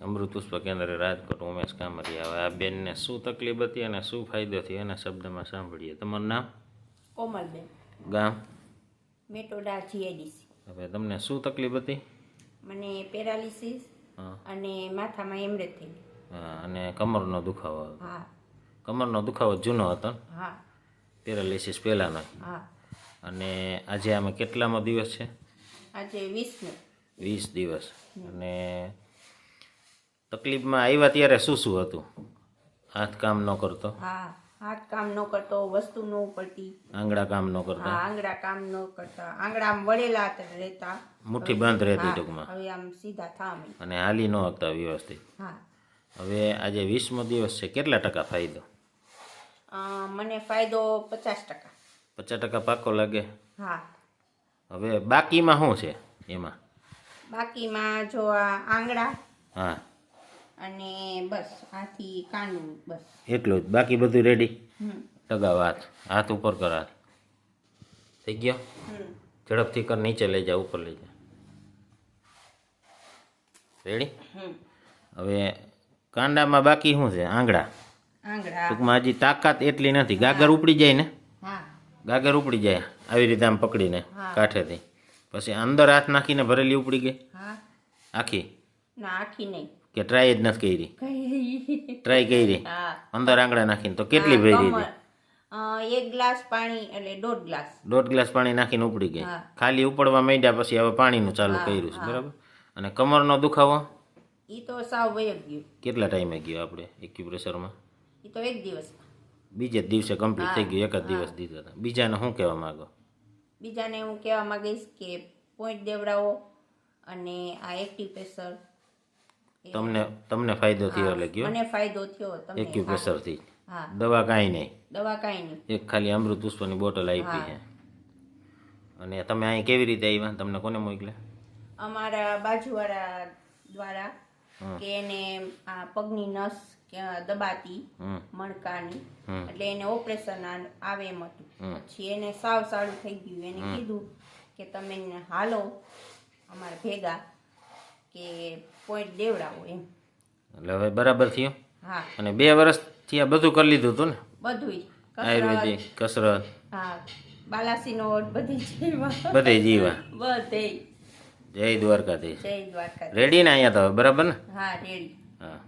અમૃત પુષ્પ કેન્દ્ર રાજકોટ ઉમેશ કામરિયા. હવે આ બેનને શું તકલીફ હતી અને શું ફાયદો થયો એના શબ્દમાં સાંભળીએ. તમારું નામ? કોમલબેન, ગામ? મેટોડા જીઆઈડીસી. હવે તમને શું તકલીફ હતી? મને પેરાલિસિસ અને માથામાં હેમરેજ થઈ ગઈ. હા, અને કમરનો દુખાવો? હા. કમરનો દુખાવો જૂનો હતો? હા. પેરાલિસિસ પહેલાંનો? હા. અને આજે આમાં કેટલામો દિવસ છે? આજે 20નો. 20 દિવસ. અને તકલીફમાં આવ્યા ત્યારે શું શું હતું? હાથ કામ ન કરતો? હા, હાથ કામ ન કરતો, વસ્તુ ન પડતી, આંગળા કામ ન કરતા? હા, આંગળા કામ ન કરતા, આંગળા આમ વળેલા રહેતા, મુઠ્ઠી બંધ રહેતી ટૂંકમાં? હવે આમ સીધા થામે. અને હાલી ન શકતા વ્યવસ્થિત? હા. હવે આજે 20મો દિવસ છે, કેટલા ટકા ફાયદો? મને ફાયદો 50%. 50% પાકો લાગે? હા. હવે બાકીમાં શું છે એમાં? બાકીમાં જો આ આંગળા, હા, અને બસ આથી કાંડું, બસ એટલું જ. બાકી બધું રેડી? હમ. ટગાવ હાથ, હાથ ઉપર કર. હાથ થઈ ગયો? ઝડપથી કર, નીચે લઈ જા, ઉપર લઈ જા. રેડી? હવે કાંડામાં બાકી શું છે? આંગળા. આંગળા ટૂંકમાં હજી તાકાત એટલી નથી. ગાગર ઉપડી જાય ને? હા. ગાગર ઉપડી જાય આવી રીતે આમ પકડીને હા. કાંઠેથી. પછી અંદર હાથ નાખીને ભરેલી ઉપડી ગઈ હા. આખી? ના, આખી નહીં. કે ટ્રાય જ નથી કરી? ટ્રાય કરી હા. અંદર આંગળા નાખીને? તો કેટલી ભરી હતી? 1 ગ્લાસ પાણી એટલે 1.5 ગ્લાસ. 1.5 ગ્લાસ પાણી નાખીને ઉપડી ગઈ? હા. ખાલી ઉપડવા માંડ્યા પછી હવે પાણીનું ચાલુ કર્યું છે, બરાબર? અને કમરનો દુખાવો? ઈ તો સાવ વયો ગયું. કેટલા ટાઈમે ગયો આપણે એક્યુપ્રેશરમાં? ઈ તો 1 દિવસ. બીજે જ દિવસે કમ્પ્લીટ થઈ ગયું? એક જ દિવસ દીધો હતો. બીજાને શું કહેવા માંગો? બીજાને હું કહેવા માંગીશ કે પોઈન્ટ દેવડાવો અને આ એક્યુપ્રેશર. તમને ફાયદો થયો એટલે ગયો? મને ફાયદો થયો. તમને? એક્યુપ્રેશરથી? હા. દવા કાંઈ નહીં? દવા કાંઈ નહીં. એક ખાલી અમૃત પુષ્પની બોટલ આપી છે. અને તમે અહીં કેવી રીતે આવ્યા? તમને કોને મોકલ્યા? અમારા બાજુવાળા દ્વારા, કે એને આ પગની નસ દબાતી મણકાની, એટલે એને ઓપરેશન આવે એમ હતું. પછી એને સાવ સારું થઈ ગયું. એને કીધું કે તમે હાલો અમારા ભેગા, કે પોઈન્ટ દેવડાવો એમ. એટલે હવે બરાબર થયો? હા. અને 2 વર્ષથી આ બધું કરી લીધું હતું ને? બધુંય. આયુર્વેદિક કસરત? હા. બાલાસીનો બધી જીવા. બધે જીવા? બધે. જય દ્વારકાધીશ. જય દ્વારકા. રેડી ને અહીંયા તો? બરાબર ને? હા, રેડી. હા.